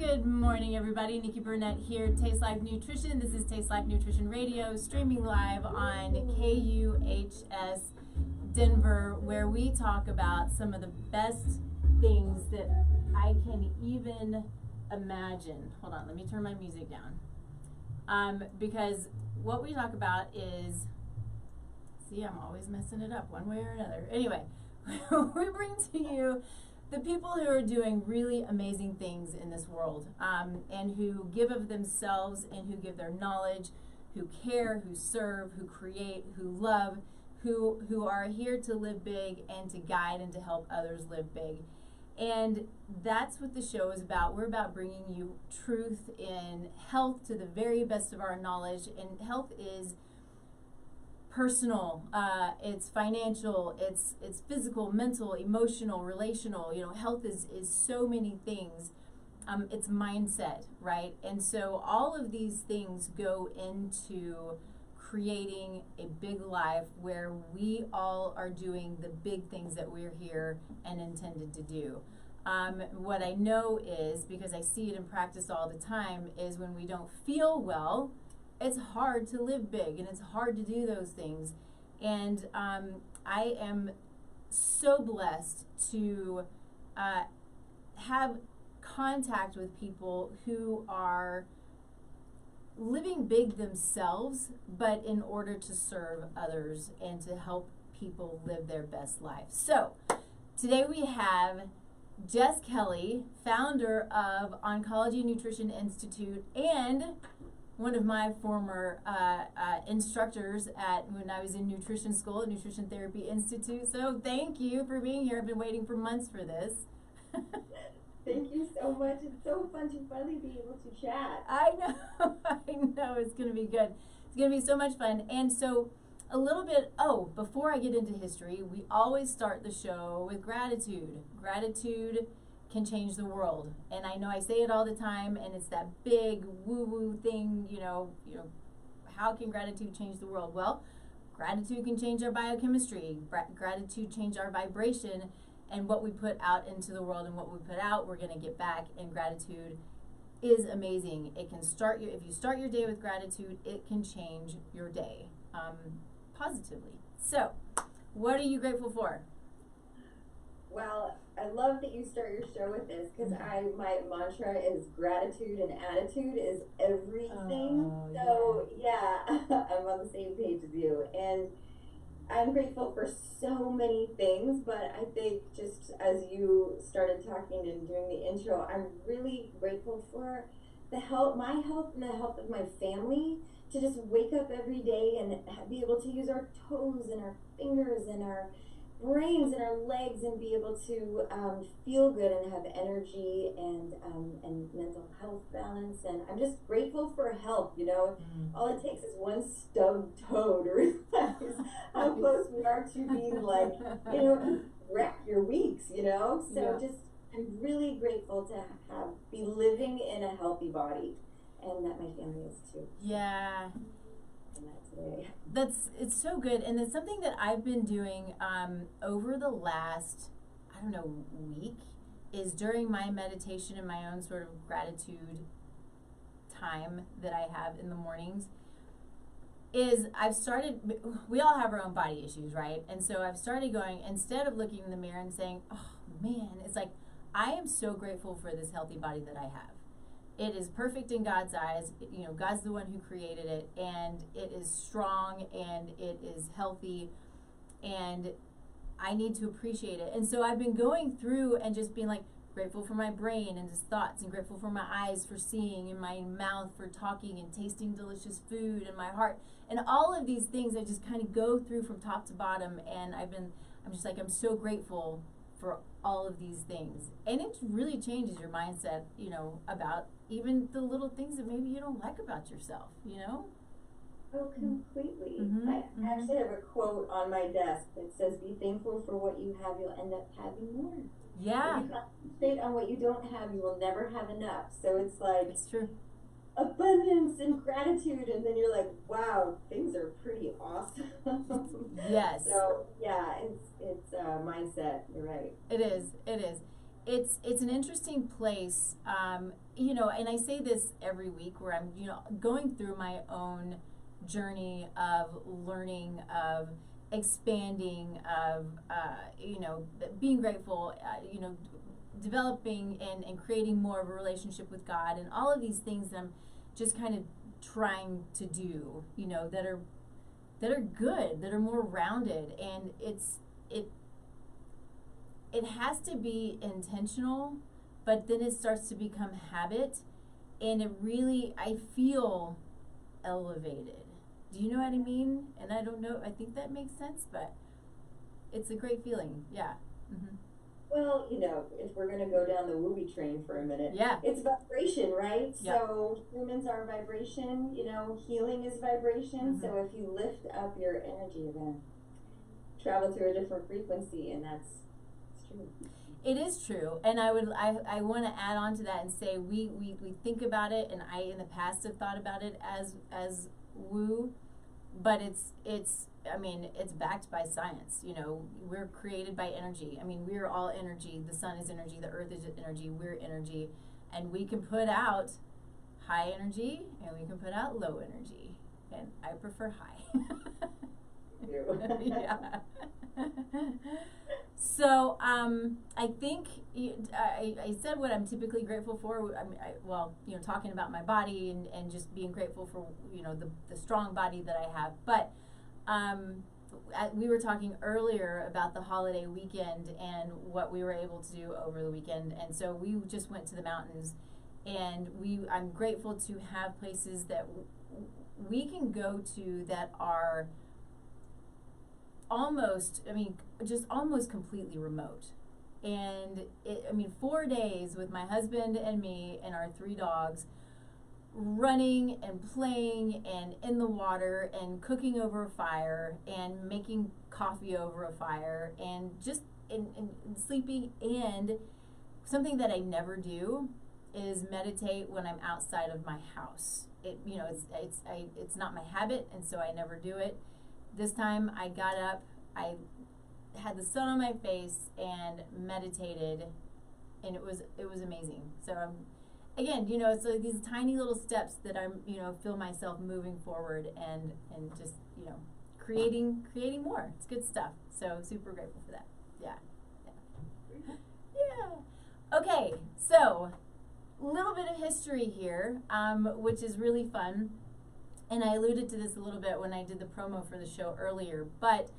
Good morning, everybody. Nikki Burnett here, Taste Life Nutrition. This is Taste Life Nutrition Radio, streaming live on KUHS Denver, where we talk about some of the best things that I can even imagine. Hold on, let me turn my music down. Because what we talk about is, see, I'm always messing it up one way or another. Anyway, we bring to you the people who are doing really amazing things in this world, and who give of themselves and who give their knowledge, who care, who serve, who create, who love, who are here to live big and to guide and to help others live big. And that's what the show is about. We're about bringing you truth in health to the very best of our knowledge. And health is personal, it's financial, it's physical, mental, emotional, relational. You know, health is so many things. It's mindset, right? And so all of these things go into creating a big life where we all are doing the big things that we're here and intended to do. What I know is, because I see it in practice all the time, is when we don't feel well, it's hard to live big and it's hard to do those things. And I am so blessed to have contact with people who are living big themselves, but in order to serve others and to help people live their best life. So today we have Jess Kelley, founder of Oncology Nutrition Institute and one of my former instructors when I was in nutrition school at Nutrition Therapy Institute. So thank you for being here. I've been waiting for months for this. Thank you so much. It's so fun to finally be able to chat. I know. It's going to be good. It's going to be so much fun. And so a little bit, before I get into history, we always start the show with gratitude. Gratitude can change the world. And I know I say it all the time, and it's that big woo-woo thing, you know, how can gratitude change the world? Well, gratitude can change our biochemistry. Gratitude change our vibration, and what we put out into the world and what we put out, we're going to get back. And gratitude is amazing. It can if you start your day with gratitude, it can change your day positively. So, what are you grateful for? Well, I love that you start your show with this, because my mantra is gratitude and attitude is everything. So yeah, I'm on the same page as you. And I'm grateful for so many things, but I think just as you started talking and doing the intro, I'm really grateful for my health and the health of my family, to just wake up every day and be able to use our toes and our fingers and our brains and our legs and be able to feel good and have energy and mental health balance. And I'm just grateful for health. You know, all it takes is one stubbed toe to realize how close we are to being like, wreck your weeks, So just, I'm really grateful to be living in a healthy body, and that my family is too. Yeah. Today. It's so good, and it's something that I've been doing over the last, week, is during my meditation and my own sort of gratitude time that I have in the mornings, is we all have our own body issues, right? And so I've started going, instead of looking in the mirror and saying, oh man, it's like, I am so grateful for this healthy body that I have. It is perfect in God's eyes. God's the one who created it, and it is strong and it is healthy, and I need to appreciate it. And so I've been going through and just being like grateful for my brain and just thoughts, and grateful for my eyes for seeing, and my mouth for talking and tasting delicious food, and my heart, and all of these things I just kind of go through from top to bottom. And I'm so grateful for all of these things. And it really changes your mindset, about even the little things that maybe you don't like about yourself, Oh, completely. I actually have a quote on my desk that says, be thankful for what you have, you'll end up having more. Yeah. If you concentrate on what you don't have, you will never have enough. So it's like, it's true. Abundance and gratitude, and then you're like, wow, things are pretty awesome. Yes. So yeah, it's mindset. You're right. It is. it's an interesting place, you know, and I say this every week where I'm, you know, going through my own journey of learning, of expanding, of, you know, being grateful, you know, developing and creating more of a relationship with God, and all of these things that I'm just kind of trying to do, you know, that are good, that are more rounded, and it has to be intentional, but then it starts to become habit, and it really, I feel elevated. Do you know what I mean? And I don't know, I think that makes sense, but it's a great feeling. Yeah. Mm-hmm. Well, you know, if we're going to go down the woo-wee train for a minute, yeah, it's vibration, right? Yeah. So humans are vibration, you know, healing is vibration. Mm-hmm. So if you lift up your energy, you're going to travel to a different frequency, and it's true. It is true, and I want to add on to that and say we think about it, and I in the past have thought about it as woo, but it's I mean, it's backed by science. You know, we're created by energy. I mean, we're all energy. The sun is energy. The earth is energy. We're energy, and we can put out high energy and we can put out low energy, and I prefer high. Yeah. So I think I said what I'm typically grateful for. I mean, well, you know, talking about my body and just being grateful for, you know, the strong body that I have. But we were talking earlier about the holiday weekend and what we were able to do over the weekend, and so we just went to the mountains, and I'm grateful to have places that we can go to that are almost, I mean, just almost completely remote. And 4 days with my husband and me and our 3 dogs, running and playing and in the water and cooking over a fire and making coffee over a fire and just and sleeping. And something that I never do is meditate when I'm outside of my house. It's not my habit, and so I never do it. This time I got up, I had the sun on my face and meditated, and it was amazing. So again, you know, it's like these tiny little steps that I'm, you know, feel myself moving forward and just, you know, creating more. It's good stuff. So super grateful for that. Yeah. Yeah. Okay, so a little bit of history here, which is really fun. And I alluded to this a little bit when I did the promo for the show earlier. But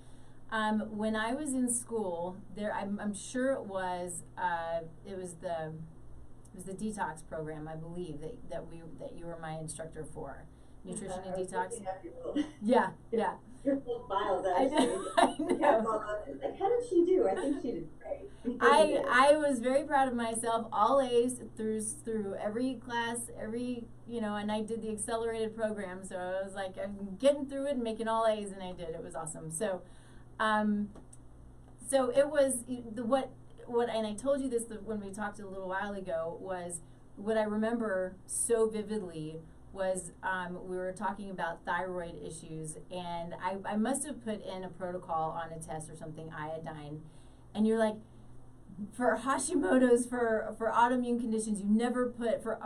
when I was in school, I'm sure it was the detox program, I believe, that you were my instructor for. Nutrition and detox. Yeah. Your full files, actually. I know. Like, how did she do? I think she did great. I was very proud of myself. All A's through every class, you know, and I did the accelerated program, so I was like, I'm getting through it and making all A's, and I did. It was awesome. So, so it was what, and I told you this when we talked a little while ago, was what I remember so vividly was we were talking about thyroid issues, and I must have put in a protocol on a test or something, iodine, and you're like, for Hashimoto's, for autoimmune conditions, you never put, for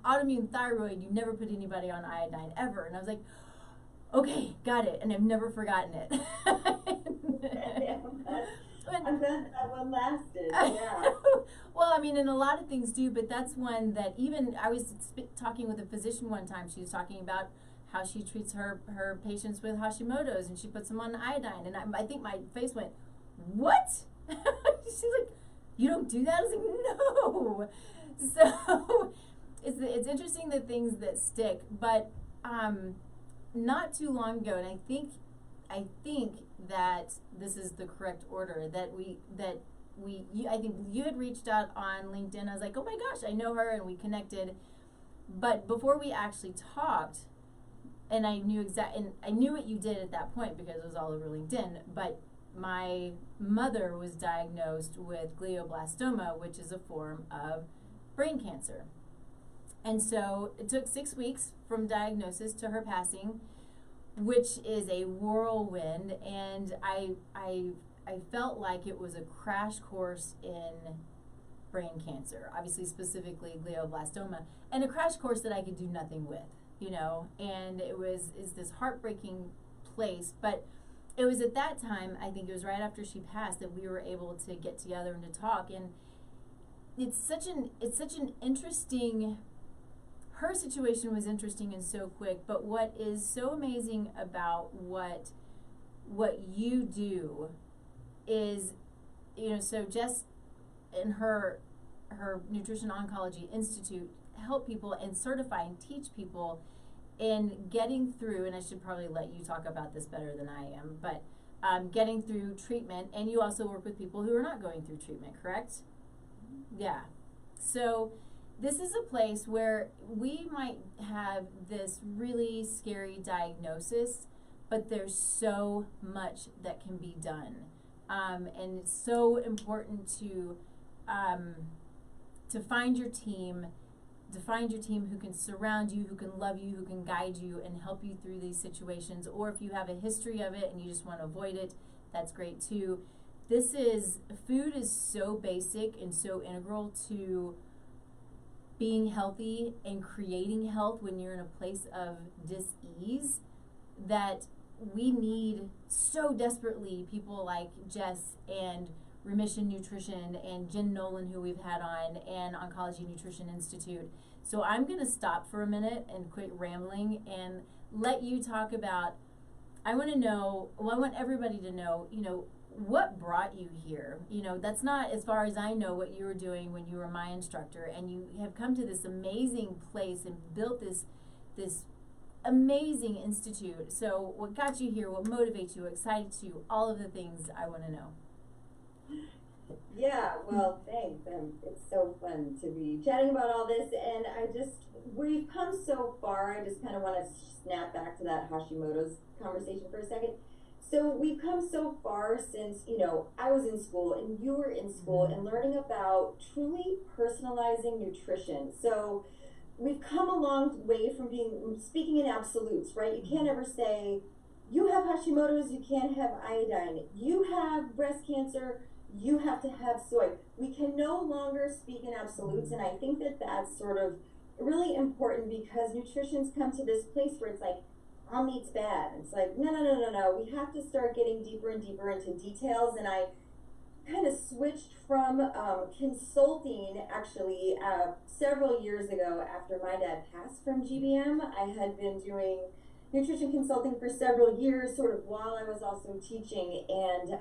autoimmune thyroid, you never put anybody on iodine ever. And I was like, okay, got it, and I've never forgotten it. I'm glad that one lasted. Yeah. Well, I mean, and a lot of things do, but that's one that even I was talking with a physician one time. She was talking about how she treats her patients with Hashimoto's, and she puts them on iodine. And I think my face went, what? She's like, you don't do that? I was like, no. So it's interesting, the things that stick. But not too long ago, and I think that this is the correct order, I think you had reached out on LinkedIn. I was like, oh my gosh, I know her, and we connected. But before we actually talked, and I knew what you did at that point because it was all over LinkedIn, but my mother was diagnosed with glioblastoma, which is a form of brain cancer. And so it took 6 weeks from diagnosis to her passing, which is a whirlwind. And I I felt like it was a crash course in brain cancer, obviously specifically glioblastoma, and a crash course that I could do nothing with, you know, and is this heartbreaking place. But it was at that time, I think it was right after she passed, that we were able to get together and to talk. And it's such an interesting, her situation was interesting and so quick, but what is so amazing about what you do is, you know, so Jess and her Nutrition Oncology Institute help people and certify and teach people in getting through, and I should probably let you talk about this better than I am, but getting through treatment. And you also work with people who are not going through treatment, correct? Yeah. So this is a place where we might have this really scary diagnosis, but there's so much that can be done. And it's so important to find your team, who can surround you, who can love you, who can guide you and help you through these situations. Or if you have a history of it and you just want to avoid it, that's great too. Food is so basic and so integral to being healthy and creating health when you're in a place of dis-ease, that we need so desperately people like Jess and Remission Nutrition and Jen Nolan, who we've had on, and Oncology Nutrition Institute. So I'm going to stop for a minute and quit rambling and let you talk about, I want everybody to know, you know, what brought you here. You know, that's not, as far as I know, what you were doing when you were my instructor, and you have come to this amazing place and built this amazing institute. So what got you here, what motivates you, excites you, all of the things I want to know. Yeah, well, thanks. It's so fun to be chatting about all this, and we've come so far. I just kind of want to snap back to that Hashimoto's conversation for a second. So we've come so far since, you know, I was in school and you were in school and learning about truly personalizing nutrition. So we've come a long way from speaking in absolutes, right? You can't ever say, you have Hashimoto's, you can't have iodine. You have breast cancer, you have to have soy. We can no longer speak in absolutes, and I think that that's sort of really important, because nutrition's come to this place where it's like, all meat's bad. It's like, no. We have to start getting deeper and deeper into details, and I kind of switched from consulting, actually, several years ago after my dad passed from GBM. I had been doing nutrition consulting for several years, sort of while I was also teaching, and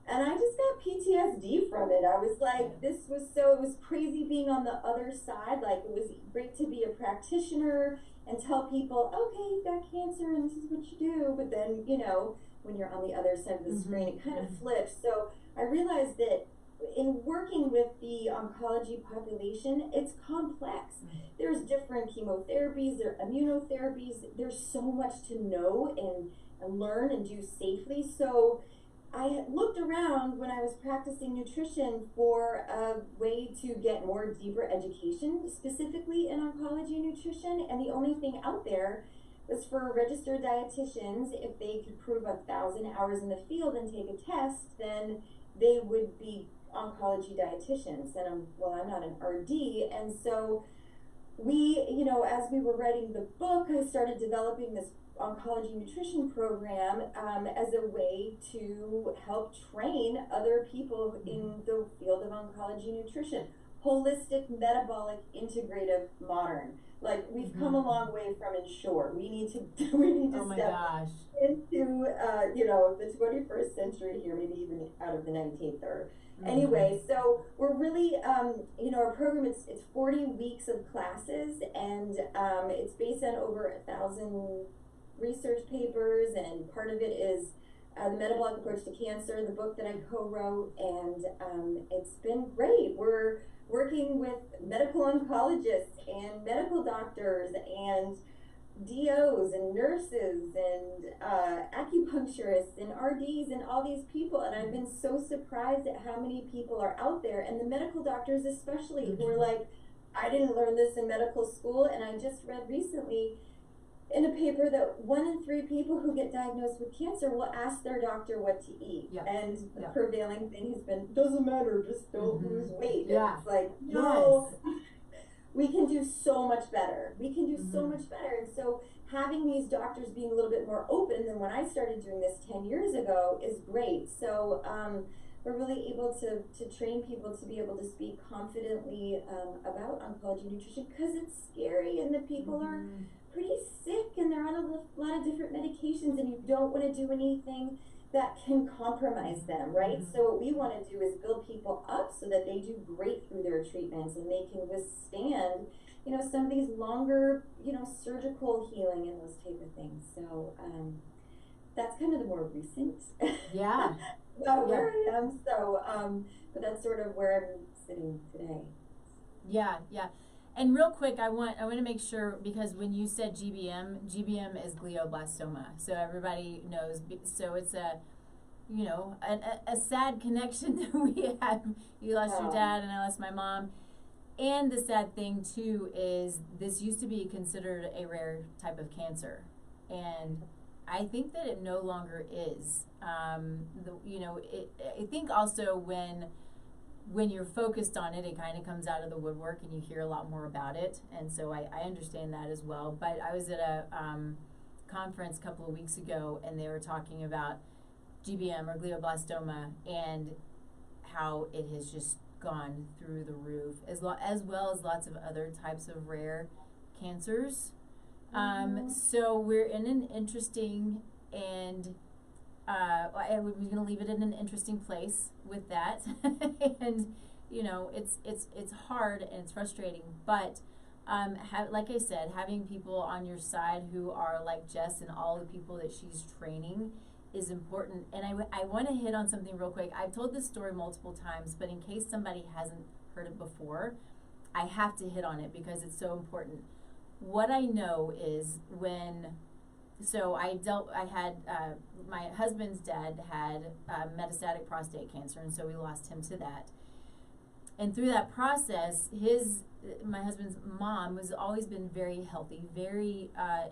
I just got PTSD from it. I was like, it was crazy being on the other side. Like, it was great to be a practitioner and tell people, okay, you've got cancer and this is what you do. But then, you know, when you're on the other side of the screen, it kind of flips. So I realized that in working with the oncology population, it's complex. There's different chemotherapies, there are immunotherapies. There's so much to know and learn and do safely. So I looked around when I was practicing nutrition for a way to get more deeper education, specifically in oncology nutrition, and the only thing out there was for registered dietitians. If they could prove 1,000 hours in the field and take a test, then they would be oncology dietitians. And I'm not an RD, and so we, you know, as we were writing the book, I started developing this oncology nutrition program as a way to help train other people in the field of oncology nutrition. Holistic, metabolic, integrative, modern. Like, we've come a long way from Ensure. We need to step into you know, the 21st century here, maybe even out of the 19th. Or anyway, so we're really you know, our program, it's 40 weeks of classes, and it's based on over 1,000 research papers, and part of it is the Metabolic Approach to Cancer, the book that I co-wrote, and it's been great. We're working with medical oncologists and medical doctors and DOs and nurses and acupuncturists and RDs and all these people, and I've been so surprised at how many people are out there, and the medical doctors especially, who are like, I didn't learn this in medical school. And I just read recently in a paper that 1 in 3 people who get diagnosed with cancer will ask their doctor what to eat. Yep. And the Yep. prevailing thing has been, doesn't matter, just don't lose weight. Yeah. And it's like, no, Yes. we can do so much better. We can do so Mhm. much better. And so having these doctors being a little bit more open than when I started doing this 10 years ago is great. So we're really able to train people to be able to speak confidently about oncology nutrition, because it's scary and the people are pretty sick and they're on a lot of different medications, and you don't want to do anything that can compromise them, right? Mhm. So what we want to do is build people up so that they do great through their treatments and they can withstand, you know, some of these longer, you know, surgical healing and those type of things. So that's kind of the more recent Yeah. where I am. So but that's sort of where I'm sitting today. Yeah, yeah. And real quick, I want to make sure, because when you said GBM is glioblastoma. So everybody knows. So it's a, you know, a sad connection that we have. You lost your dad and I lost my mom. And the sad thing too is this used to be considered a rare type of cancer, and I think that it no longer is. You know, I think also when you're focused on it, it kind of comes out of the woodwork and you hear a lot more about it. And so I understand that as well. But I was at a conference a couple of weeks ago, and they were talking about GBM or glioblastoma and how it has just gone through the roof, as well as lots of other types of rare cancers. So we're in an interesting and we're going to leave it in an interesting place with that. And you know, it's hard and it's frustrating, but like I said, having people on your side who are like Jess and all the people that she's training is important. And I want to hit on something real quick. I've told this story multiple times, but in case somebody hasn't heard it before, I have to hit on it because it's so important. What I know is my husband's dad had metastatic prostate cancer, and so we lost him to that. And through that process, my husband's mom has always been very healthy, very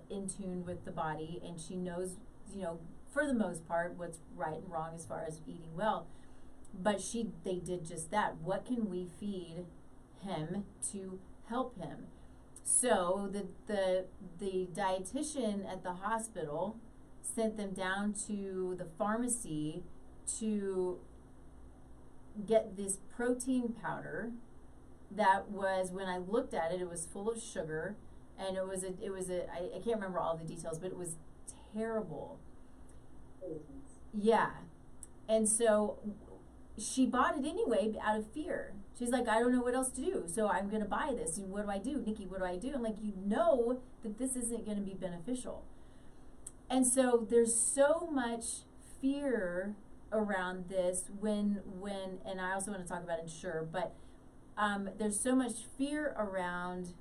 in tune with the body, and she knows, you know, for the most part, what's right and wrong as far as eating well. But they did just that. What can we feed him to help him? So the dietitian at the hospital sent them down to the pharmacy to get this protein powder that was, when I looked at it, it was full of sugar, and I can't remember all the details, but it was terrible. Yeah. And so she bought it anyway out of fear. She's like, I don't know what else to do, so I'm going to buy this. And what do I do? Nikki, what do I do? I'm like, you know that this isn't going to be beneficial. And so there's so much fear around this when and I also want to talk about Ensure, but there's so much fear around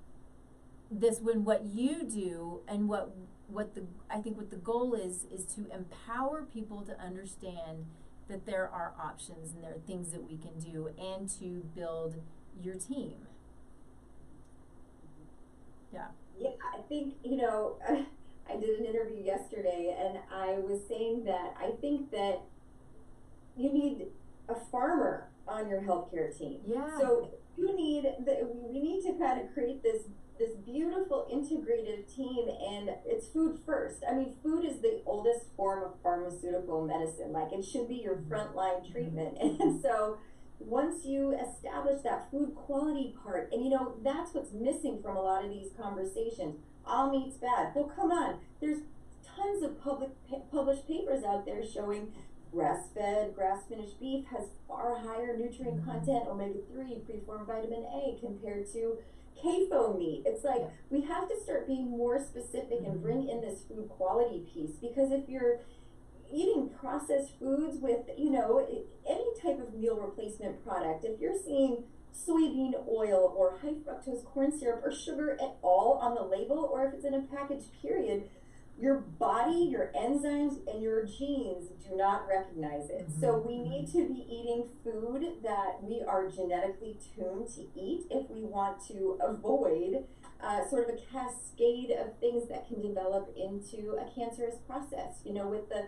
this when what you do and what the goal is to empower people to understand that there are options and there are things that we can do, and to build your team. Yeah. Yeah, I think, you know, I did an interview yesterday, and I was saying that I think that you need a farmer on your healthcare team. Yeah. So we need to kind of create this beautiful integrative team, and it's food first. I mean, food is the oldest form of pharmaceutical medicine. Like, it should be your frontline treatment. And so once you establish that food quality part, and you know, that's what's missing from a lot of these conversations. All meat's bad. Well, come on. There's tons of published papers out there showing grass-fed, grass-finished beef has far higher nutrient content, omega-3, preformed vitamin A, compared to CAFO meat. It's like, we have to start being more specific and bring in this food quality piece, because if you're eating processed foods with, you know, any type of meal replacement product, if you're seeing soybean oil or high fructose corn syrup or sugar at all on the label, or if it's in a package, period, your body, your enzymes, and your genes do not recognize it. So we need to be eating food that we are genetically tuned to eat if we want to avoid sort of a cascade of things that can develop into a cancerous process. You know, with the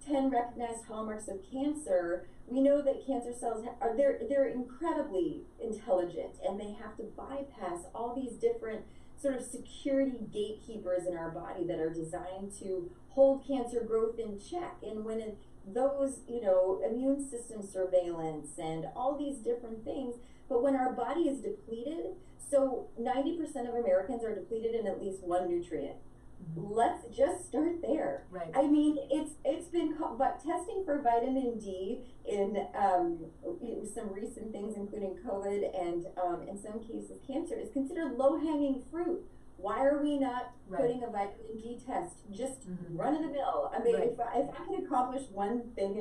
10 recognized hallmarks of cancer, we know that cancer cells they're incredibly intelligent, and they have to bypass all these different sort of security gatekeepers in our body that are designed to hold cancer growth in check. And when those, you know, immune system surveillance and all these different things, but when our body is depleted, so 90% of Americans are depleted in at least one nutrient. Let's just start there. Right. I mean, it's been but testing for vitamin D in some recent things, including COVID and in some cases cancer, is considered low-hanging fruit. Why are we not putting a vitamin D test? Just run of the mill. I mean, if I can accomplish one thing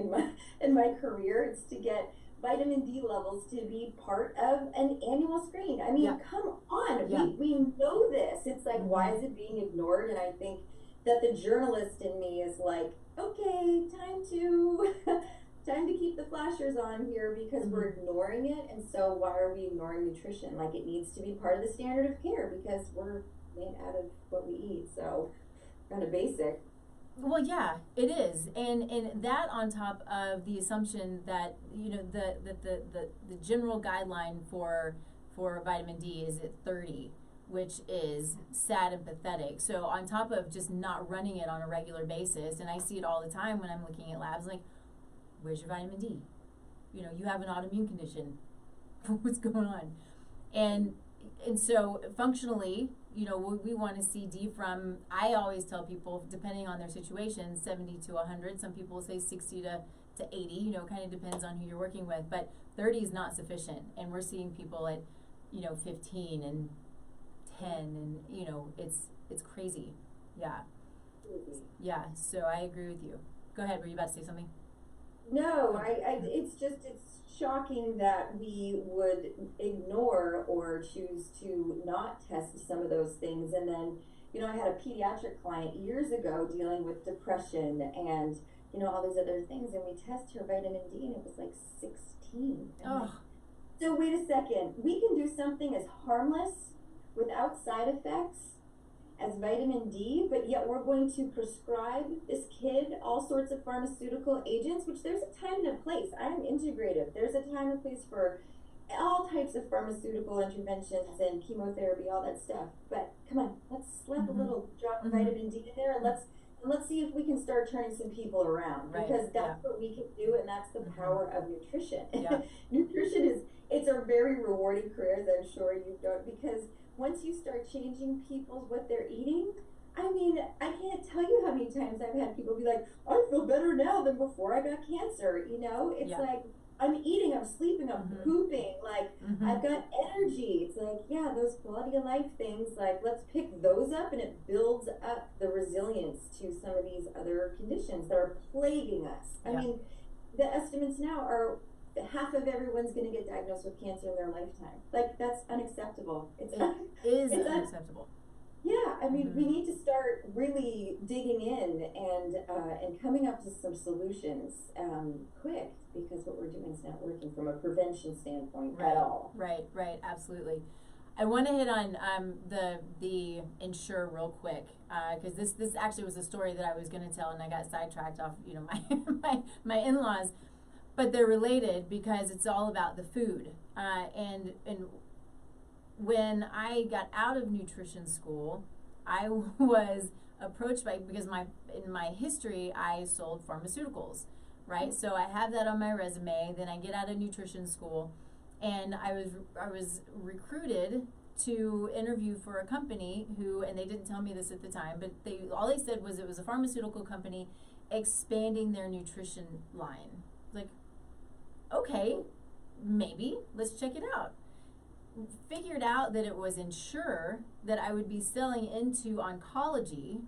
in my career, it's to get vitamin D levels to be part of an annual screen. I mean, come on, we know this. It's like, why is it being ignored? And I think that the journalist in me is like, okay, time to keep the flashers on here, because we're ignoring it. And so why are we ignoring nutrition? Like, it needs to be part of the standard of care, because we're made out of what we eat. So kind of basic. Well, yeah, it is, and that on top of the assumption that, you know, the general guideline for vitamin D is at 30, which is sad and pathetic. So on top of just not running it on a regular basis, and I see it all the time when I'm looking at labs, like, where's your vitamin D? You know, you have an autoimmune condition. What's going on? And so functionally, you know, we want to see D from, I always tell people, depending on their situation, 70 to 100. Some people say 60 to 80, you know, kind of depends on who you're working with. But 30 is not sufficient. And we're seeing people at, you know, 15 and 10, and, you know, it's crazy. Yeah. Yeah, so I agree with you. Go ahead, were you about to say something? No, it's shocking that we would ignore or choose to not test some of those things. And then, you know, I had a pediatric client years ago dealing with depression and, you know, all these other things, and we test her vitamin D and it was like 16. Like, so wait a second, we can do something as harmless without side effects as vitamin D, but yet we're going to prescribe this kid all sorts of pharmaceutical agents, which there's a time and a place. I'm integrative. There's a time and place for all types of pharmaceutical interventions and chemotherapy, all that stuff. But come on, let's slap a little drop of vitamin D in there, and let's see if we can start turning some people around, because that's what we can do, and that's the power of nutrition. Nutrition it's a very rewarding career, as I'm sure you don't, because once you start changing what they're eating, I mean, I can't tell you how many times I've had people be like, I feel better now than before I got cancer. You know, it's like, I'm eating, I'm sleeping, I'm pooping, like, I've got energy. It's like, yeah, those quality of life things, like, let's pick those up, and it builds up the resilience to some of these other conditions that are plaguing us. I mean, the estimates now are half of everyone's going to get diagnosed with cancer in their lifetime. Like, that's unacceptable. It is unacceptable. Yeah, I mean, we need to start really digging in and coming up with some solutions quick, because what we're doing is not working from a prevention standpoint at all. Right, absolutely. I want to hit on the Ensure real quick, because this actually was a story that I was going to tell, and I got sidetracked off, you know, my in-laws. But they're related because it's all about the food. And when I got out of nutrition school, I was approached because in my history, I sold pharmaceuticals, right? So I have that on my resume. Then I get out of nutrition school, and I was recruited to interview for a company and they didn't tell me this at the time, but all they said was it was a pharmaceutical company expanding their nutrition line. Like, okay, maybe, let's check it out. Figured out that it was Ensure that I would be selling into oncology.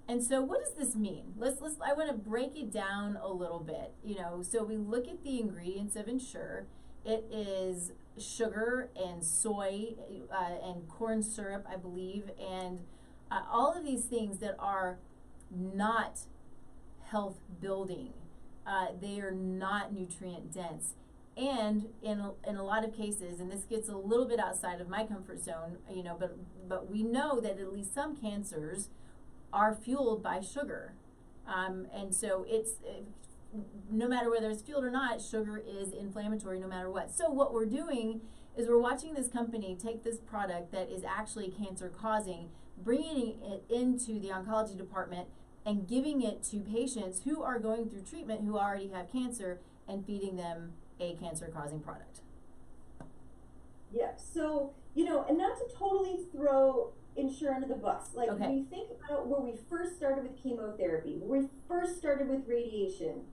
And so what does this mean? I want to break it down a little bit. You know, so we look at the ingredients of Ensure. It is sugar and soy and corn syrup, I believe, and all of these things that are not health building. They are not nutrient dense. And in a lot of cases, and this gets a little bit outside of my comfort zone, you know, but we know that at least some cancers are fueled by sugar. And so no matter whether it's fueled or not, sugar is inflammatory no matter what. So what we're doing is we're watching this company take this product that is actually cancer causing, bringing it into the oncology department and giving it to patients who are going through treatment who already have cancer and feeding them a cancer causing product. Yeah, so, you know, and not to totally throw Ensure under the bus. Like, Okay. when you think about where we first started with chemotherapy, where we first started with radiation,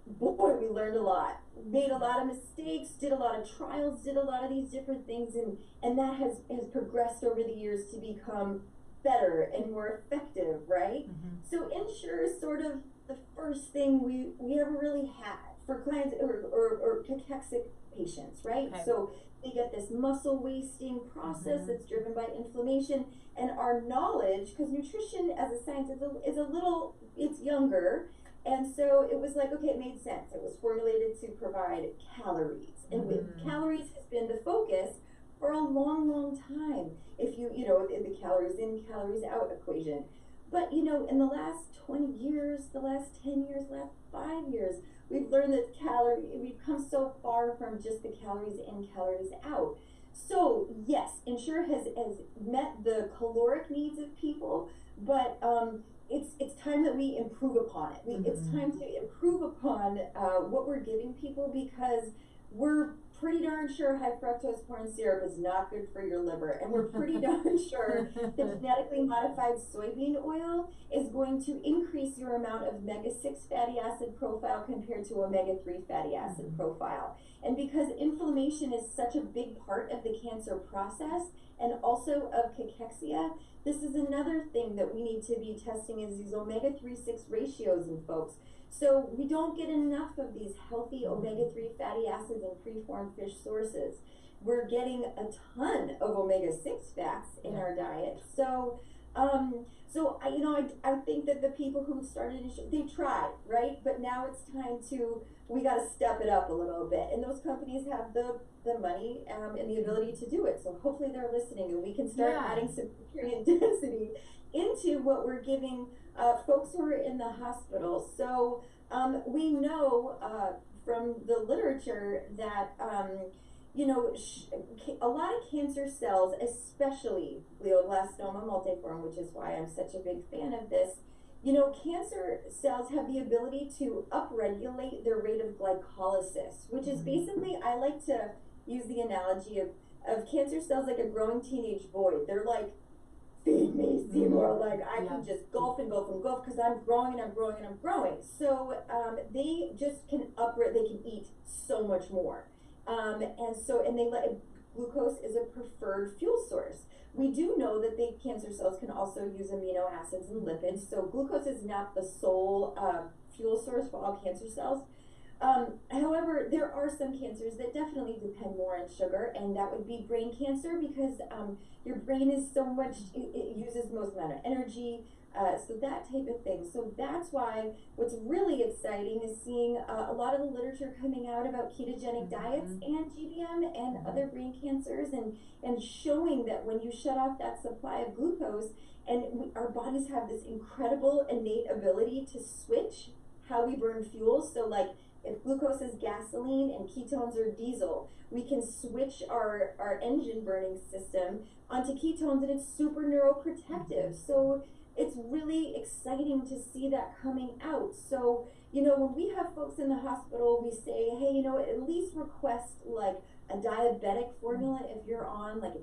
boy, we learned a lot. Made a lot of mistakes, did a lot of trials, did a lot of these different things, and that has progressed over the years to become better and more effective, right? Mm-hmm. So Ensure is sort of the first thing we ever really had for clients or cachexic patients, right? Okay. So they get this muscle wasting process Mm-hmm. that's driven by inflammation, and our knowledge, because nutrition as a science is a little, it's younger, and so it was like, okay, it made sense. It was formulated to provide calories, and calories has been the focus for a long, long time. If you know, the calories in, calories out equation. But, you know, in the last 20 years, the last 10 years, last 5 years, we've learned that we've come so far from just the calories in, calories out. So, yes, Ensure has met the caloric needs of people, but it's time that we improve upon it. It's time to improve upon what we're giving people, because we're pretty darn sure high fructose corn syrup is not good for your liver, and we're pretty darn sure that genetically modified soybean oil is going to increase your amount of omega-6 fatty acid profile compared to omega-3 fatty acid profile. And because inflammation is such a big part of the cancer process and also of cachexia, this is another thing that we need to be testing, is these omega-3/6 ratios in folks. So we don't get enough of these healthy omega-3 fatty acids in preformed fish sources. We're getting a ton of omega-6 fats in our diet. So, I think that the people who started, they tried, right? But now it's time we got to step it up a little bit. And those companies have the money and the ability to do it. So hopefully they're listening, and we can start adding some nutrient density into what we're giving folks who are in the hospital. So we know from the literature that a lot of cancer cells, especially glioblastoma multiforme, which is why I'm such a big fan of this, cancer cells have the ability to upregulate their rate of glycolysis, which is basically, I like to use the analogy of cancer cells like a growing teenage boy. They're like, feed me, Seymour, like I can just gulp and gulp and gulp because I'm growing and I'm growing and I'm growing. So they just can they can eat so much more. Glucose is a preferred fuel source. We do know that the cancer cells can also use amino acids and lipids, so glucose is not the sole fuel source for all cancer cells. However, there are some cancers that definitely depend more on sugar, and that would be brain cancer, because your brain is so much, it uses most amount of energy, so that type of thing. So that's why what's really exciting is seeing a lot of the literature coming out about ketogenic diets and GBM and other brain cancers, and showing that when you shut off that supply of glucose, and our bodies have this incredible innate ability to switch how we burn fuel. So like, if glucose is gasoline and ketones are diesel, we can switch our engine burning system onto ketones, and it's super neuroprotective. So it's really exciting to see that coming out. So, when we have folks in the hospital, we say, hey, at least request like a diabetic formula if you're on like,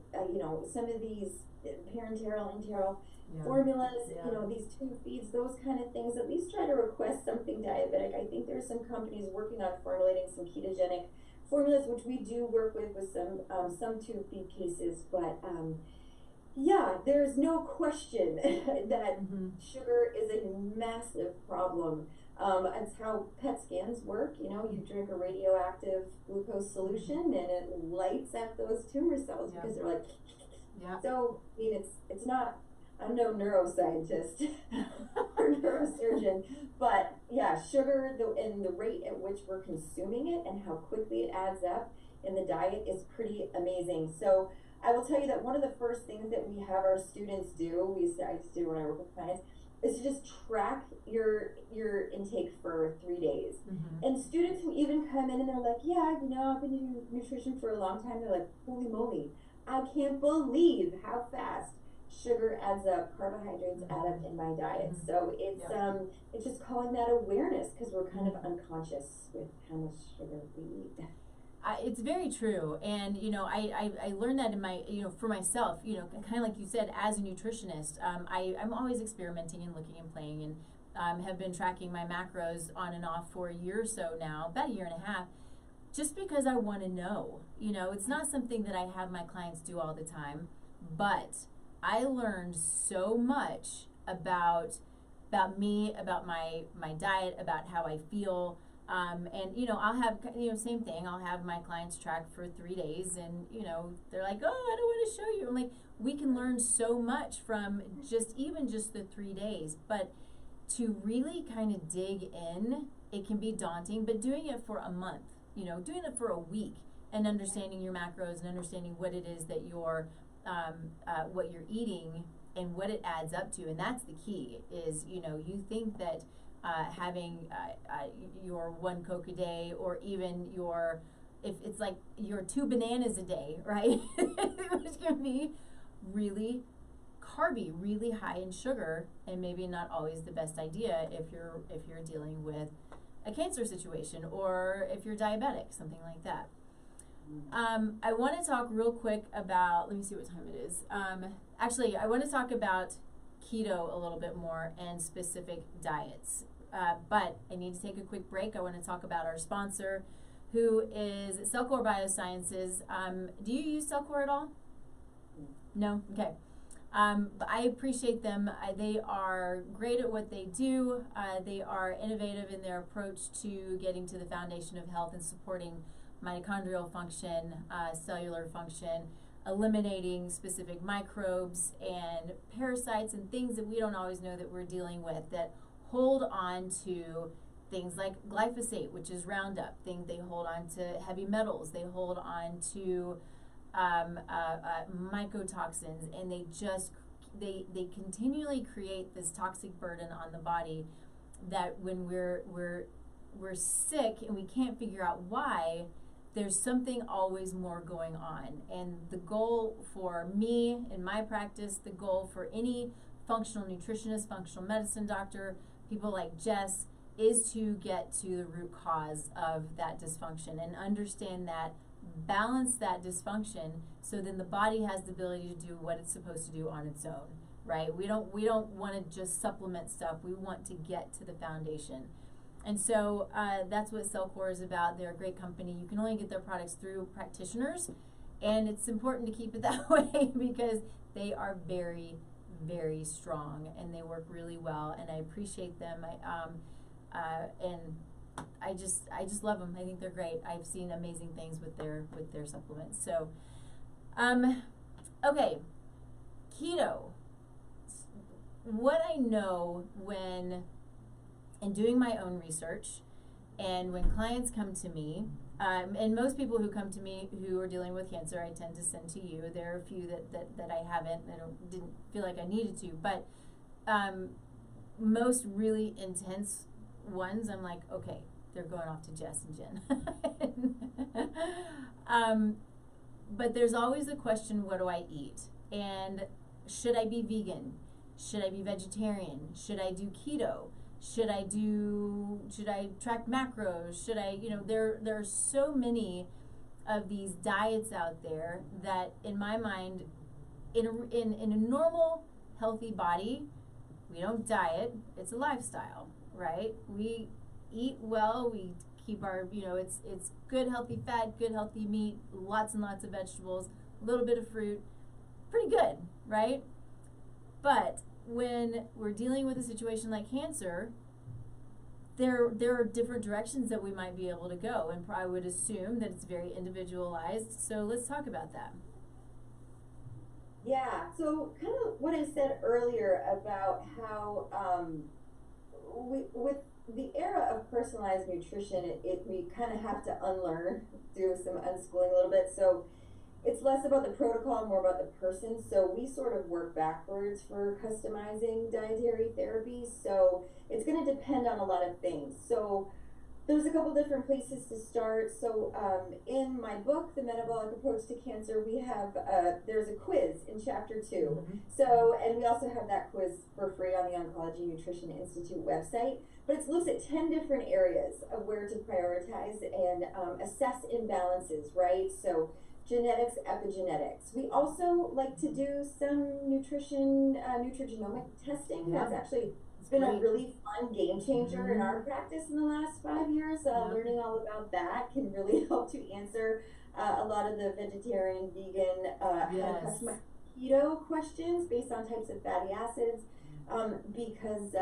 some of these parenteral, enteral formulas, these tube feeds, those kind of things. At least try to request something diabetic. I think there's some companies working on formulating some ketogenic formulas, which we do work with some tube feed cases. But there's no question that sugar is a massive problem. It's how PET scans work. You drink a radioactive glucose solution and it lights up those tumor cells because they're like, So, it's not, I'm no neuroscientist or our neurosurgeon. But yeah, sugar and the rate at which we're consuming it and how quickly it adds up in the diet is pretty amazing. So I will tell you that one of the first things that we have our students do, I used to do when I work with clients, is to just track your intake for 3 days. Mm-hmm. And students who even come in and they're like, yeah, I've been doing nutrition for a long time, they're like, holy moly, I can't believe how fast sugar adds up, carbohydrates add up in my diet. Mm-hmm. So it's just calling that awareness, because we're kind of unconscious with how much sugar we eat. It's very true, and I learned that in my for myself, kind of like you said, as a nutritionist, I'm always experimenting and looking and playing, and have been tracking my macros on and off for a year or so now, about a year and a half, just because I want to know. It's not something that I have my clients do all the time, but I learned so much about me, about my diet, about how I feel. And I'll have same thing. I'll have my clients track for 3 days, and they're like, "Oh, I don't want to show you." I'm like, we can learn so much from just the 3 days, but to really kind of dig in, it can be daunting. But doing it for a month, doing it for a week, and understanding your macros and understanding what it is that you're what you're eating and what it adds up to, and that's the key. Is you think that having your 1 Coke a day, or even if it's like your 2 bananas a day, right? Which can be really carby, really high in sugar, and maybe not always the best idea if you're dealing with a cancer situation, or if you're diabetic, something like that. I want to talk real quick about, let me see what time it is. Actually, I want to talk about keto a little bit more and specific diets. But I need to take a quick break. I want to talk about our sponsor, who is Cellcore Biosciences. Do you use Cellcore at all? No? Okay. But I appreciate them. They are great at what they do. They are innovative in their approach to getting to the foundation of health and supporting mitochondrial function, cellular function, eliminating specific microbes and parasites and things that we don't always know that we're dealing with, that hold on to things like glyphosate, which is Roundup. They hold on to heavy metals. They hold on to mycotoxins, and they continually create this toxic burden on the body that when we're sick and we can't figure out why, there's something always more going on. And the goal for me in my practice, the goal for any functional nutritionist, functional medicine doctor, people like Jess, is to get to the root cause of that dysfunction and understand that, balance that dysfunction, so then the body has the ability to do what it's supposed to do on its own, right? We don't want to just supplement stuff. We want to get to the foundation. And so that's what Cellcore is about. They're a great company. You can only get their products through practitioners, and it's important to keep it that way because they are very, very strong, and they work really well, and I appreciate them. And I just love them. I think they're great. I've seen amazing things with their supplements. So, okay, keto. What I know and doing my own research, and when clients come to me, and most people who come to me who are dealing with cancer, I tend to send to you. There are a few that I haven't, that I didn't feel like I needed to, but most really intense ones, I'm like, okay, they're going off to Jess and Jen. But there's always the question, what do I eat? And should I be vegan? Should I be vegetarian? Should I do keto? Should I track macros? Should I, there are so many of these diets out there that, in my mind, in a normal, healthy body, we don't diet, it's a lifestyle, right? We eat well, we keep our, it's good healthy fat, good healthy meat, lots and lots of vegetables, a little bit of fruit, pretty good, right? But when we're dealing with a situation like cancer, there are different directions that we might be able to go, and I would assume that it's very individualized. So let's talk about that. Yeah, so kind of what I said earlier about how with the era of personalized nutrition, we kind of have to unlearn, do some unschooling a little bit. So it's less about the protocol, more about the person. So we sort of work backwards for customizing dietary therapies. So it's going to depend on a lot of things. So there's a couple different places to start. So in my book, The Metabolic Approach to Cancer, we have, there's a quiz in chapter 2. Mm-hmm. So, and we also have that quiz for free on the Oncology Nutrition Institute website. But it looks at 10 different areas of where to prioritize and assess imbalances, right? So genetics, epigenetics. We also like to do some nutrigenomic testing. Yeah. That's actually, it's been a really fun game changer in our practice in the last 5 years. Learning all about that can really help to answer a lot of the vegetarian, vegan, customized keto questions based on types of fatty acids, because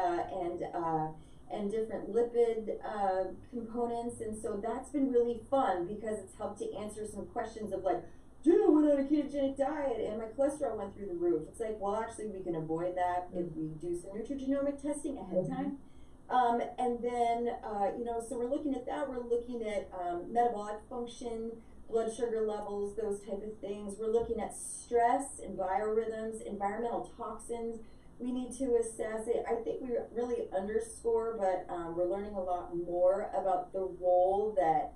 and different lipid components. And so that's been really fun because it's helped to answer some questions of like, I went on a ketogenic diet and my cholesterol went through the roof. It's like, well, actually we can avoid that if we do some nutrigenomic testing ahead of time. And then, so we're looking at that. We're looking at metabolic function, blood sugar levels, those type of things. We're looking at stress and biorhythms, environmental toxins. We need to assess it. I think we really underscore, but we're learning a lot more about the role that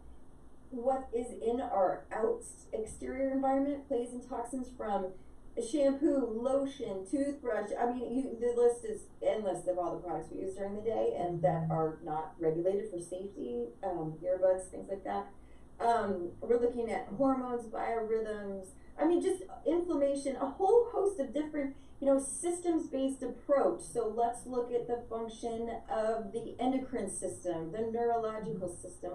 what is in our exterior environment plays in toxins, from shampoo, lotion, toothbrush. I mean, the list is endless of all the products we use during the day and that are not regulated for safety, earbuds, things like that. We're looking at hormones, biorhythms, I mean, just inflammation, a whole host of different, systems-based approach. So let's look at the function of the endocrine system, the neurological system,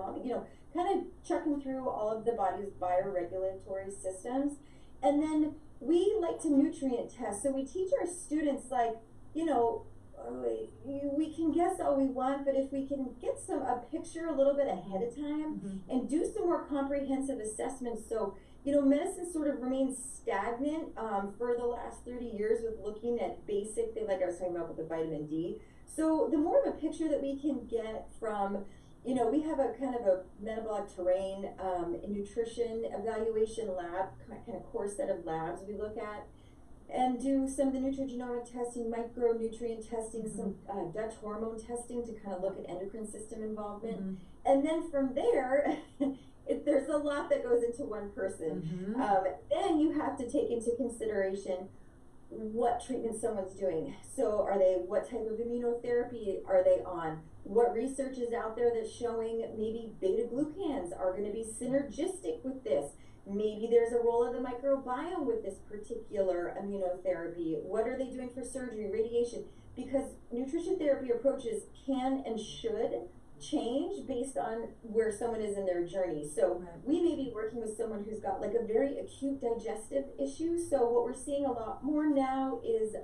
kind of checking through all of the body's bioregulatory systems. And then we like to nutrient test. So we teach our students, like, we can guess all we want, but if we can get a picture a little bit ahead of time and do some more comprehensive assessments. So, medicine sort of remains stagnant for the last 30 years with looking at basic things, like I was talking about with the vitamin D. So the more of a picture that we can get from, we have a kind of a metabolic terrain nutrition evaluation lab, kind of core set of labs we look at, and do some of the nutrigenomic testing, micronutrient testing, some Dutch hormone testing to kind of look at endocrine system involvement. And then from there, there's a lot that goes into one person. Then you have to take into consideration what treatment someone's doing. So what type of immunotherapy are they on? What research is out there that's showing maybe beta glucans are going to be synergistic with this? Maybe there's a role of the microbiome with this particular immunotherapy. What are they doing for surgery, radiation? Because nutrition therapy approaches can and should change based on where someone is in their journey. So we may be working with someone who's got like a very acute digestive issue. So what we're seeing a lot more now is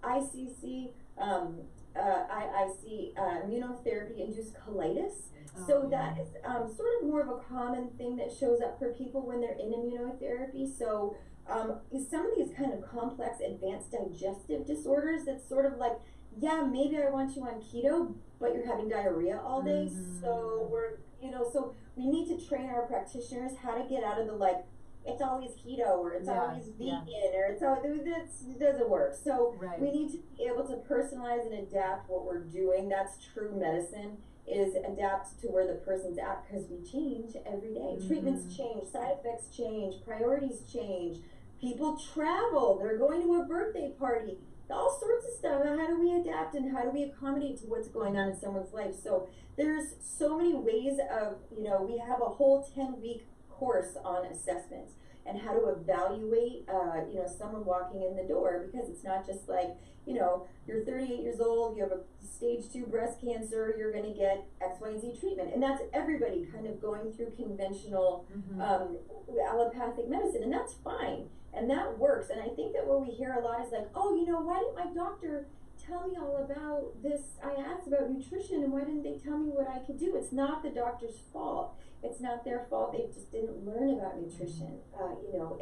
ICC, immunotherapy-induced colitis. So that is sort of more of a common thing that shows up for people when they're in immunotherapy. So some of these kind of complex advanced digestive disorders, that's sort of like, maybe I want you on keto, but you're having diarrhea all day. So so we need to train our practitioners how to get out of the like, it's always keto or it's always vegan or it's always, it doesn't work. So we need to be able to personalize and adapt what we're doing. That's true medicine, is adapt to where the person's at, because we change every day. Treatments change, side effects change, priorities change. People travel, they're going to a birthday party, all sorts of stuff. How do we adapt and how do we accommodate to what's going on in someone's life? So there's so many ways of, we have a whole 10-week course on assessment and how to evaluate, someone walking in the door, because it's not just like, you're 38 years old, you have a stage 2 breast cancer, you're going to get X, Y, and Z treatment. And that's everybody kind of going through conventional allopathic medicine, and that's fine. And that works. And I think that what we hear a lot is like, why didn't my doctor tell me all about this? I asked about nutrition, and why didn't they tell me what I could do? It's not the doctor's fault. It's not their fault. They just didn't learn about nutrition,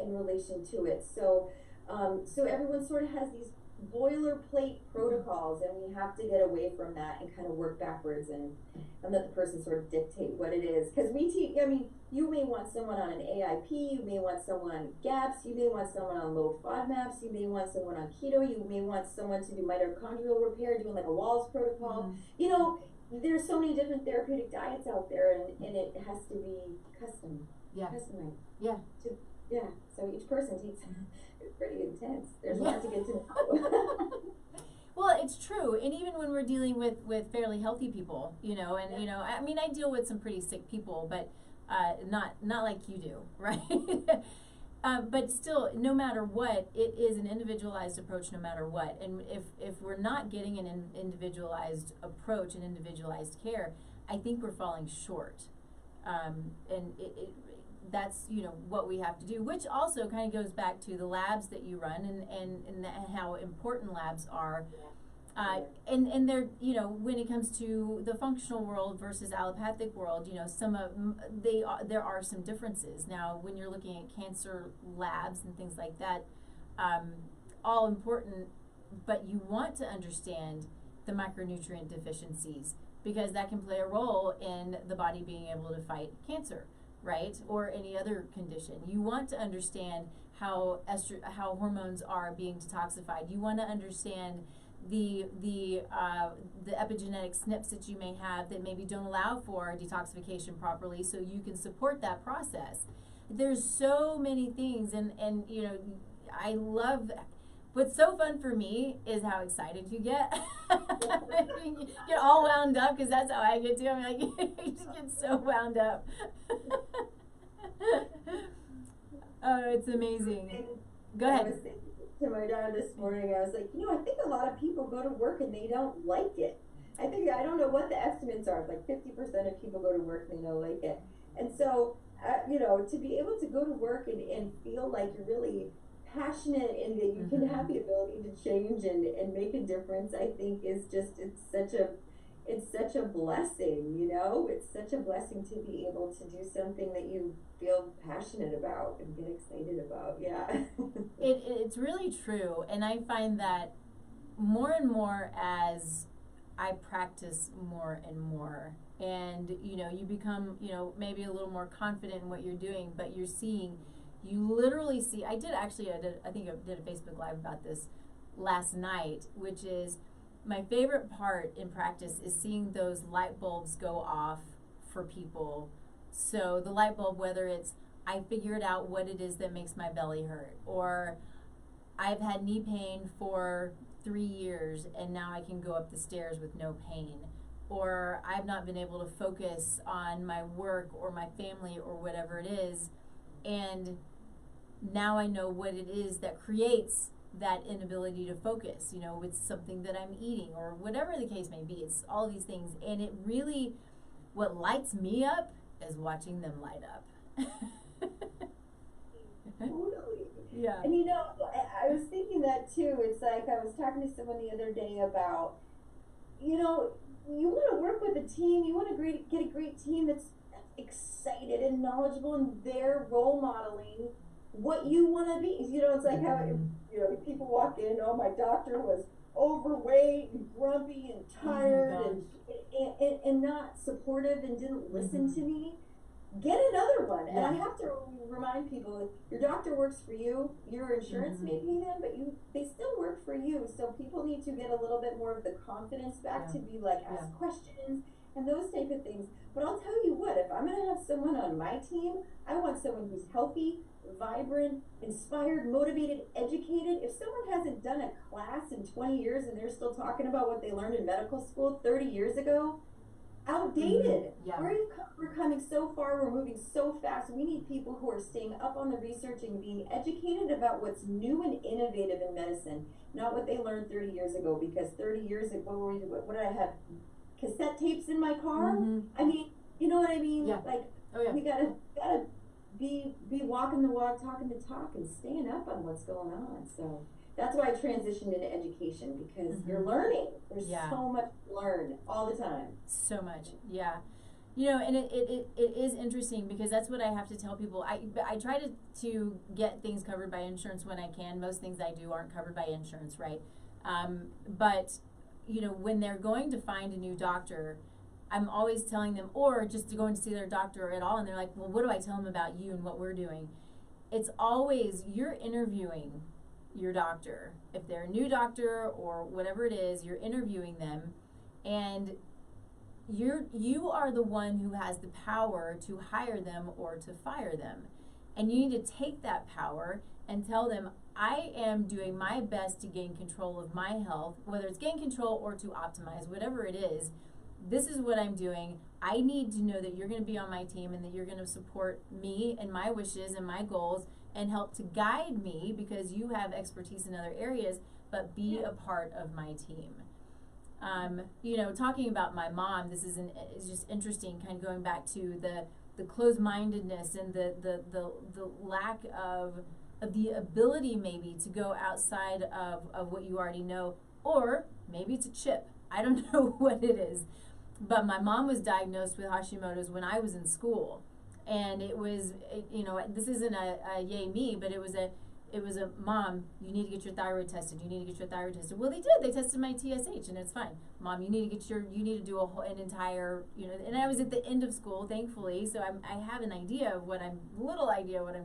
in relation to it. So So everyone sort of has these boilerplate protocols, and we have to get away from that and kind of work backwards and let the person sort of dictate what it is. Because we teach, I mean, you may want someone on an AIP, you may want someone on GAPS, you may want someone on low FODMAPs, you may want someone on keto, you may want someone to do mitochondrial repair, doing like a Walls protocol. You know, there's so many different therapeutic diets out there, and it has to be custom. Customized. So each person takes, it's pretty intense. There's a lot to get to know. Well, it's true, and even when we're dealing with fairly healthy people, you know, and you know, I mean, I deal with some pretty sick people, but not like you do, right? But still, no matter what, it is an individualized approach no matter what. And if we're not getting an individualized approach and individualized care, I think we're falling short. And that's, you know, what we have to do, which also kind of goes back to the labs that you run and how important labs are. And they're, you know, when it comes to the functional world versus allopathic world, you know, there are some differences. Now, when you're looking at cancer labs and things like that, all important, but you want to understand the micronutrient deficiencies, because that can play a role in the body being able to fight cancer, right? Or any other condition. You want to understand how hormones are being detoxified. You want to understand the epigenetic SNPs that you may have that maybe don't allow for detoxification properly, so you can support that process. There's so many things, and you know, I love. What's so fun for me is how excited you get. You get all wound up, because that's how I get too. I'm like, you just get so wound up. Oh, it's amazing. Go ahead. I was thinking to my dad this morning, I was like, you know, I think a lot of people go to work and they don't like it. I don't know what the estimates are, like 50% of people go to work and they don't like it. And so, you know, to be able to go to work and feel like you're really passionate and that you can have the ability to change and make a difference, I think is just, it's such a blessing, you know? It's such a blessing to be able to do something that you feel passionate about and get excited about. It's really true, and I find that more and more as I practice more and more, and you know, you become, you know, maybe a little more confident in what you're doing, but you literally see, I think I did a Facebook Live about this last night, which is my favorite part in practice is seeing those light bulbs go off for people. So the light bulb, whether it's I figured out what it is that makes my belly hurt, or I've had knee pain for 3 years and now I can go up the stairs with no pain, or I've not been able to focus on my work or my family or whatever it is, and now I know what it is that creates that inability to focus, you know, with something that I'm eating or whatever the case may be. It's all these things, and it really, what lights me up is watching them light up. Totally. Yeah. And you know, I was thinking that too. It's like I was talking to someone the other day about, you know, you want to work with a team, you want to get a great team that's excited and knowledgeable, and they're role modeling what you want to be. You know, it's like how, you know, people walk in, oh, my doctor was overweight and grumpy and tired and not supportive and didn't listen to me. Get another one. And I have to remind people, your doctor works for you, your insurance may pay them, but they still work for you. So people need to get a little bit more of the confidence back to be like, ask questions and those type of things. But I'll tell you what, if I'm going to have someone on my team, I want someone who's healthy, vibrant, inspired, motivated, educated. If someone hasn't done a class in 20 years and they're still talking about what they learned in medical school 30 years ago, outdated. We're coming so far, we're moving so fast. We need people who are staying up on the research and being educated about what's new and innovative in medicine, not what they learned 30 years ago, because 30 years ago, what did I have? Cassette tapes in my car? I mean, you know what I mean? Like, we gotta be walking the walk, talking the talk, and staying up on what's going on. So that's why I transitioned into education, because you're learning. There's so much to learn all the time. So much, You know, and it is interesting because that's what I have to tell people. I try to get things covered by insurance when I can. Most things I do aren't covered by insurance, right? But, you know, when they're going to find a new doctor, I'm always telling them, or just to going to see their doctor at all, and they're like, well, what do I tell them about you and what we're doing? It's always, you're interviewing your doctor. If they're a new doctor or whatever it is, you're interviewing them, and you are the one who has the power to hire them or to fire them. And you need to take that power and tell them, I am doing my best to gain control of my health, whether it's gain control or to optimize, whatever it is. This is what I'm doing. I need to know that you're going to be on my team and that you're going to support me and my wishes and my goals and help to guide me because you have expertise in other areas, but be a part of my team. You know, talking about my mom, this is just interesting, kind of going back to the closed-mindedness and the lack of the ability maybe to go outside of what you already know, or maybe it's a chip. I don't know what it is. But my mom was diagnosed with Hashimoto's when I was in school. And it was, you know, this isn't a yay me, but it was a mom, you need to get your thyroid tested. You need to get your thyroid tested. Well, they did. They tested my TSH, and it's fine. Mom, you need to do an entire, you know, and I was at the end of school, thankfully, so I have an idea of what I'm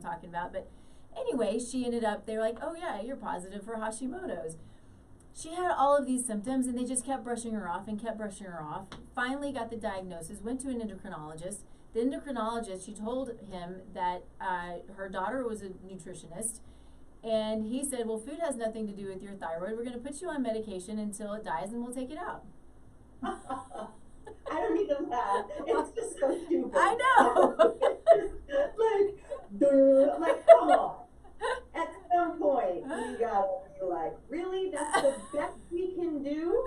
talking about. But anyway, she ended up, they were like, oh yeah, you're positive for Hashimoto's. She had all of these symptoms, and they just kept brushing her off and kept brushing her off. Finally got the diagnosis, went to an endocrinologist. The endocrinologist, she told him that her daughter was a nutritionist, and he said, well, food has nothing to do with your thyroid. We're going to put you on medication until it dies, and we'll take it out. I don't even laugh. It's just so stupid. I know. like, come on. At some point, you gotta be like, really? That's the best we can do?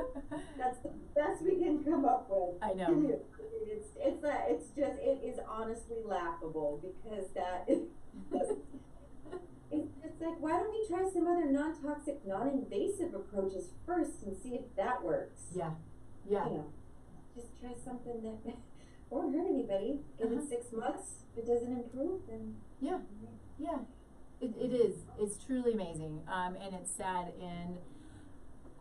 That's the best we can come up with. I know. It is honestly laughable because it's like, why don't we try some other non-toxic, non-invasive approaches first and see if that works? Yeah. You know, just try something that won't hurt anybody. Give it 6 months. If it doesn't improve, then yeah. It is. It's truly amazing, and it's sad. And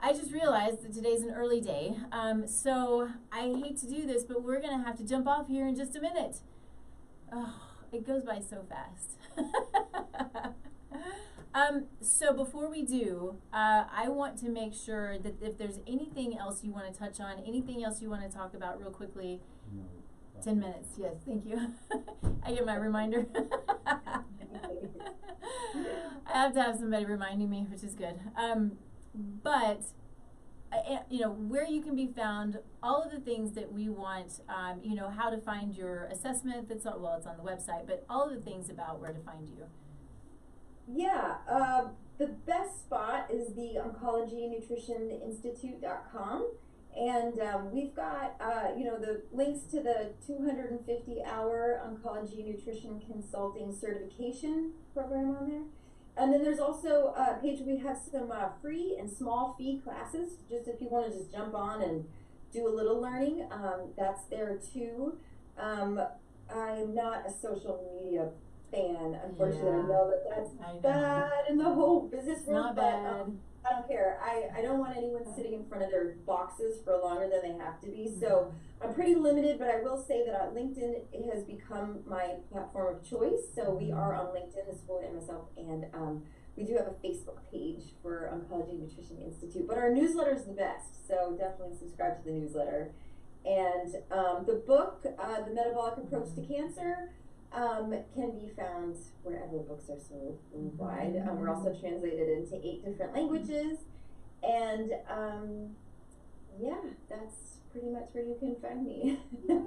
I just realized that today's an early day, so I hate to do this, but we're gonna have to jump off here in just a minute. Oh, it goes by so fast. So before we do, I want to make sure that if there's anything else you want to touch on, anything else you want to talk about real quickly. No. 10 minutes, yes, thank you. I get my reminder. I have to have somebody reminding me, which is good. But, you know, where you can be found, all of the things that we want, you know, how to find your assessment, it's on the website, but all of the things about where to find you. Yeah, the best spot is the Oncology Nutrition Institute.com. And we've got, you know, the links to the 250-hour Oncology Nutrition Consulting Certification program on there. And then there's also a page where we have some free and small fee classes, just if you want to just jump on and do a little learning. That's there too. I'm not a social media fan, unfortunately. Yeah. I know that's bad in the whole business world. Not bad. I don't care. I don't want anyone sitting in front of their boxes for longer than they have to be. So I'm pretty limited, but I will say that LinkedIn has become my platform of choice. So we are on LinkedIn, as well as myself, and we do have a Facebook page for Oncology Nutrition Institute. But our newsletter is the best, so definitely subscribe to the newsletter. And the book, The Metabolic Approach to Cancer, can be found wherever books are sold worldwide. We're also translated into 8 different languages, and yeah, that's pretty much where you can find me. Yeah,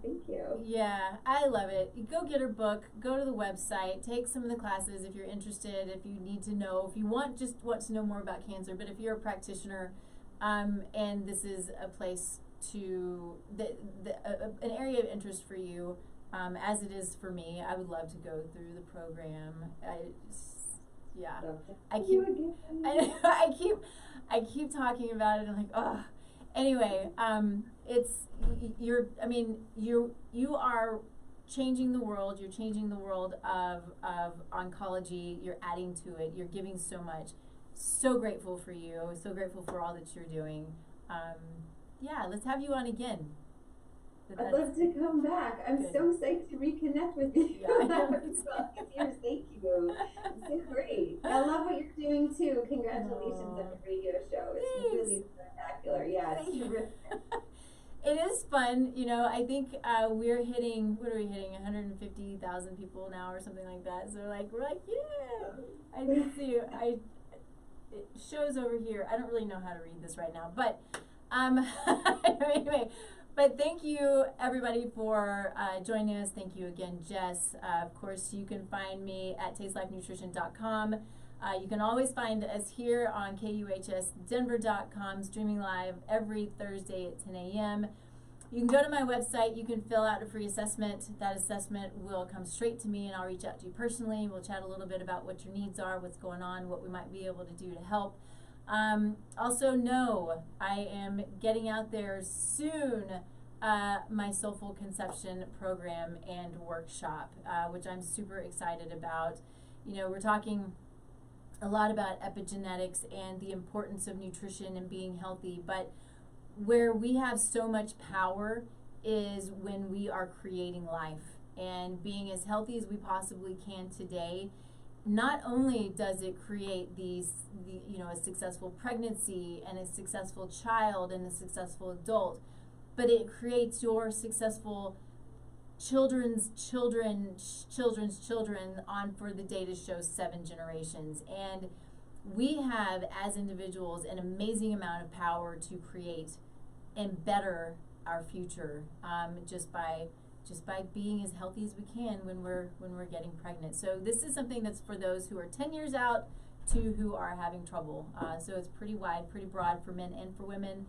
thank you. Yeah, I love it. You go get her book, go to the website, take some of the classes if you're interested, if you need to know, if you want to know more about cancer, but if you're a practitioner, and this is a place to an area of interest for you, as it is for me. I would love to go through the program. I keep talking about it. I'm like, oh, Anyway, you are changing the world. You're changing the world of oncology. You're adding to it. You're giving so much. So grateful for you. So grateful for all that you're doing. Yeah, let's have you on again. I'd love to come back. I'm good. So psyched to reconnect with you. Yeah, I know. Years. Thank you. It's so great. I love what you're doing too. Congratulations on the radio show. It's really spectacular. Yeah, it's terrific. It is fun. You know, I think we're hitting, what are we hitting, 150,000 people now or something like that. So we're like, yeah. I can see you. It shows over here. I don't really know how to read this right now, but anyway. But thank you, everybody, for joining us. Thank you again, Jess. Of course, you can find me at tastelifenutrition.com. You can always find us here on KUHSdenver.com, streaming live every Thursday at 10 a.m. You can go to my website. You can fill out a free assessment. That assessment will come straight to me, and I'll reach out to you personally. We'll chat a little bit about what your needs are, what's going on, what we might be able to do to help. Also know I am getting out there soon my Soulful Conception program and workshop, which I'm super excited about. You know, we're talking a lot about epigenetics and the importance of nutrition and being healthy, but where we have so much power is when we are creating life and being as healthy as we possibly can today. Not only does it create a successful pregnancy and a successful child and a successful adult, but it creates your successful children's children on for the day to show 7 generations. And we have, as individuals, an amazing amount of power to create and better our future just by being as healthy as we can when we're getting pregnant. So this is something that's for those who are 10 years out to who are having trouble. So it's pretty wide, pretty broad for men and for women.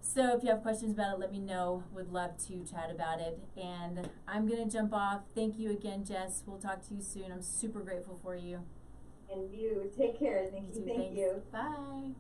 So if you have questions about it, let me know. Would love to chat about it. And I'm going to jump off. Thank you again, Jess. We'll talk to you soon. I'm super grateful for you. And you. Take care, Nikki. Thank you. Bye.